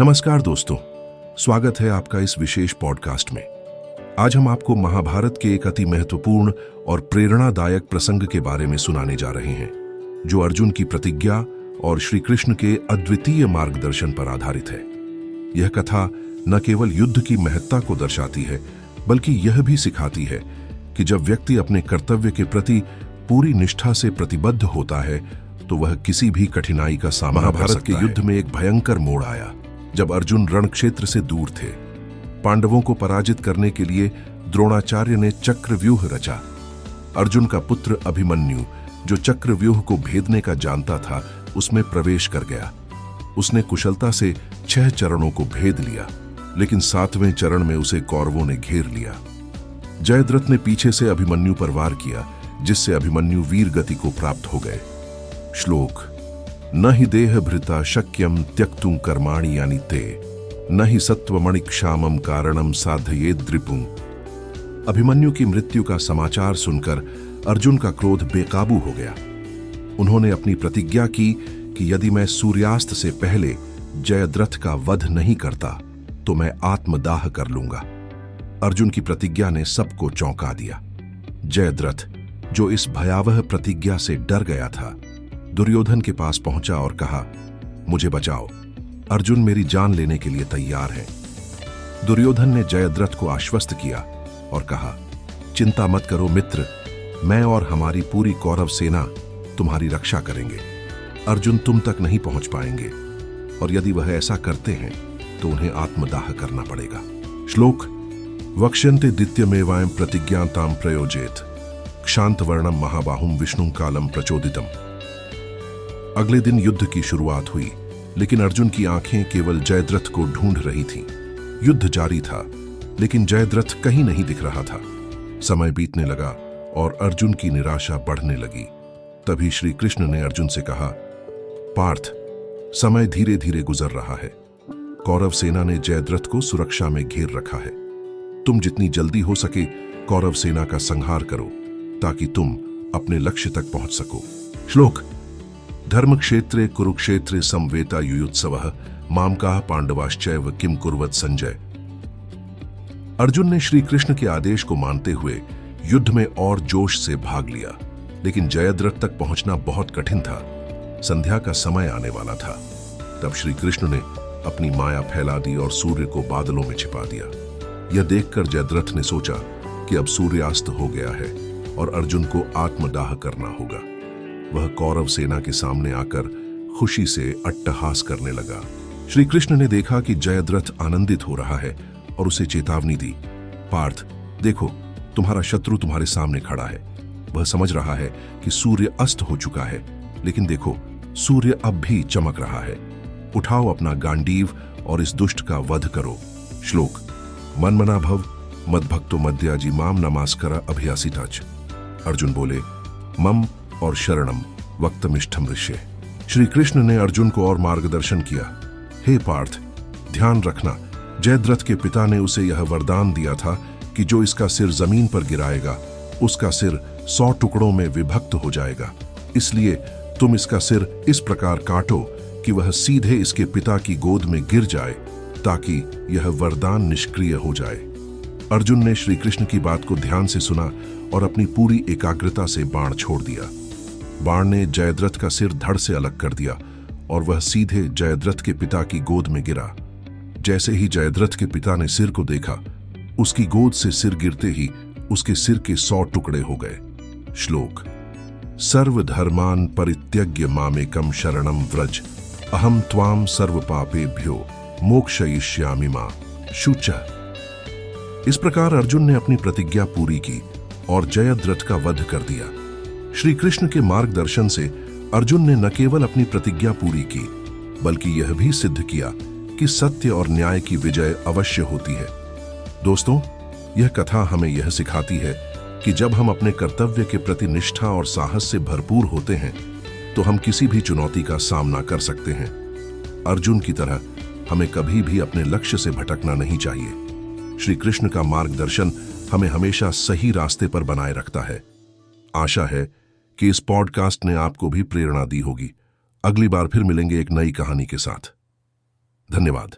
नमस्कार दोस्तों, स्वागत है आपका इस विशेष पॉडकास्ट में। आज हम आपको महाभारत के एक अति महत्वपूर्ण और प्रेरणादायक प्रसंग के बारे में सुनाने जा रहे हैं, जो अर्जुन की प्रतिज्ञा और श्री कृष्ण के अद्वितीय मार्गदर्शन पर आधारित है। यह कथा न केवल युद्ध की महत्ता को दर्शाती है, बल्कि यह भी सिखाती है कि जब व्यक्ति अपने कर्तव्य के प्रति पूरी निष्ठा से प्रतिबद्ध होता है, तो वह किसी भी कठिनाई का सामना कर सकता है। महाभारत के युद्ध में एक भयंकर मोड़ आया जब अर्जुन रणक्षेत्र से दूर थे। पांडवों को पराजित करने के लिए द्रोणाचार्य ने चक्रव्यूह रचा। अर्जुन का पुत्र अभिमन्यु, जो चक्रव्यूह को भेदने का जानता था, उसमें प्रवेश कर गया। उसने कुशलता से 6 चरणों को भेद लिया, लेकिन 7वें चरण में उसे कौरवों ने घेर लिया। जयद्रथ ने पीछे से अभिमन्यु पर वार किया, जिससे अभिमन्यु वीर गति को प्राप्त हो गए। श्लोक: न हि देह भृता शक्यम त्यक्तुं कर्माणि यानि ते, न हि सत्वमणिक्षामम कारणम साधयेद द्रिपुं। अभिमन्यु की मृत्यु का समाचार सुनकर अर्जुन का क्रोध बेकाबू हो गया। उन्होंने अपनी प्रतिज्ञा की कि यदि मैं सूर्यास्त से पहले जयद्रथ का वध नहीं करता तो मैं आत्मदाह कर लूंगा। अर्जुन की प्रतिज्ञा ने सबको चौंका दिया। जयद्रथ, जो इस भयावह प्रतिज्ञा से डर गया था, दुर्योधन के पास पहुंचा और कहा, मुझे बचाओ, अर्जुन मेरी जान लेने के लिए तैयार है। दुर्योधन ने जयद्रथ को आश्वस्त किया और कहा, चिंता मत करो मित्र, मैं और हमारी पूरी कौरव सेना तुम्हारी रक्षा करेंगे। अर्जुन तुम तक नहीं पहुंच पाएंगे, और यदि वह ऐसा करते हैं तो उन्हें आत्मदाह करना पड़ेगा। श्लोक: वक्ष्यन्ते दित्यमेवायं प्रतिज्ञातां प्रयोजेत, क्षांतवर्णम महाबाहुम विष्णु कालम प्रचोदितम। अगले दिन युद्ध की शुरुआत हुई, लेकिन अर्जुन की आंखें केवल जयद्रथ को ढूंढ रही थीं। युद्ध जारी था, लेकिन जयद्रथ कहीं नहीं दिख रहा था। समय बीतने लगा और अर्जुन की निराशा बढ़ने लगी। तभी श्री कृष्ण ने अर्जुन से कहा, पार्थ, समय धीरे धीरे गुजर रहा है। कौरव सेना ने जयद्रथ को सुरक्षा में घेर रखा है। तुम जितनी जल्दी हो सके कौरव सेना का संहार करो, ताकि तुम अपने लक्ष्य तक पहुंच सको। श्लोक: धर्मक्षेत्रे कुरुक्षेत्रे समवेता युयुत्सवः मामकाः पांडवाश्चैव किम कुर्वत संजय। अर्जुन ने श्री कृष्ण के आदेश को मानते हुए युद्ध में और जोश से भाग लिया, लेकिन जयद्रथ तक पहुंचना बहुत कठिन था। संध्या का समय आने वाला था। तब श्री कृष्ण ने अपनी माया फैला दी और सूर्य को बादलों में छिपा दिया। यह देखकर जयद्रथ ने सोचा कि अब सूर्यास्त हो गया है और अर्जुन को आत्मदाह करना होगा। वह कौरव सेना के सामने आकर खुशी से अट्टहास करने लगा। श्री कृष्ण ने देखा कि जयद्रथ आनंदित हो रहा है और उसे चेतावनी दी, पार्थ, देखो, तुम्हारा शत्रु तुम्हारे सामने खड़ा है। वह समझ रहा है कि सूर्य अस्त हो चुका है, लेकिन देखो, सूर्य अब भी चमक रहा है। उठाओ अपना गांडीव और इस दुष्ट का वध करो। श्लोक: मनमना भव मद्भक्तो मद्याजी माम नमास्कर अभियासिताच। अर्जुन बोले, मम और शरणम वक्तमिष्ठम ऋष्य। श्री कृष्ण ने अर्जुन को और मार्गदर्शन किया। हे पार्थ, ध्यान रखना, जयद्रथ के पिता ने उसे यह वरदान दिया था कि जो इसका सिर जमीन पर गिराएगा, उसका सिर 100 टुकड़ों में विभक्त हो जाएगा। इसलिए तुम इसका सिर इस प्रकार काटो कि वह सीधे इसके पिता की गोद में गिर जाए, ताकि यह वरदान निष्क्रिय हो जाए। अर्जुन ने श्री कृष्ण की बात को ध्यान से सुना और अपनी पूरी एकाग्रता से बाण छोड़ दिया। बाण ने जयद्रथ का सिर धड़ से अलग कर दिया और वह सीधे जयद्रथ के पिता की गोद में गिरा। जैसे ही जयद्रथ के पिता ने सिर को देखा, उसकी गोद से सिर गिरते ही उसके सिर के 100 टुकड़े हो गए। श्लोक: सर्वधर्मान् परित्यज्य मामेकं शरणं व्रज, अहम त्वाम सर्व पापेभ्यो मोक्षयिष्यामि मा शुचः। इस प्रकार अर्जुन ने अपनी प्रतिज्ञा पूरी की और जयद्रथ का वध कर दिया। श्री कृष्ण के मार्गदर्शन से अर्जुन ने न केवल अपनी प्रतिज्ञा पूरी की, बल्कि यह भी सिद्ध किया कि सत्य और न्याय की विजय अवश्य होती है। दोस्तों, यह कथा हमें यह सिखाती है कि जब हम अपने कर्तव्य के प्रति निष्ठा और साहस से भरपूर होते हैं, तो हम किसी भी चुनौती का सामना कर सकते हैं। अर्जुन की तरह हमें कभी भी अपने लक्ष्य से भटकना नहीं चाहिए। श्री कृष्ण का मार्गदर्शन हमें हमेशा सही रास्ते पर बनाए रखता है। आशा है कि इस पॉडकास्ट ने आपको भी प्रेरणा दी होगी। अगली बार फिर मिलेंगे एक नई कहानी के साथ। धन्यवाद।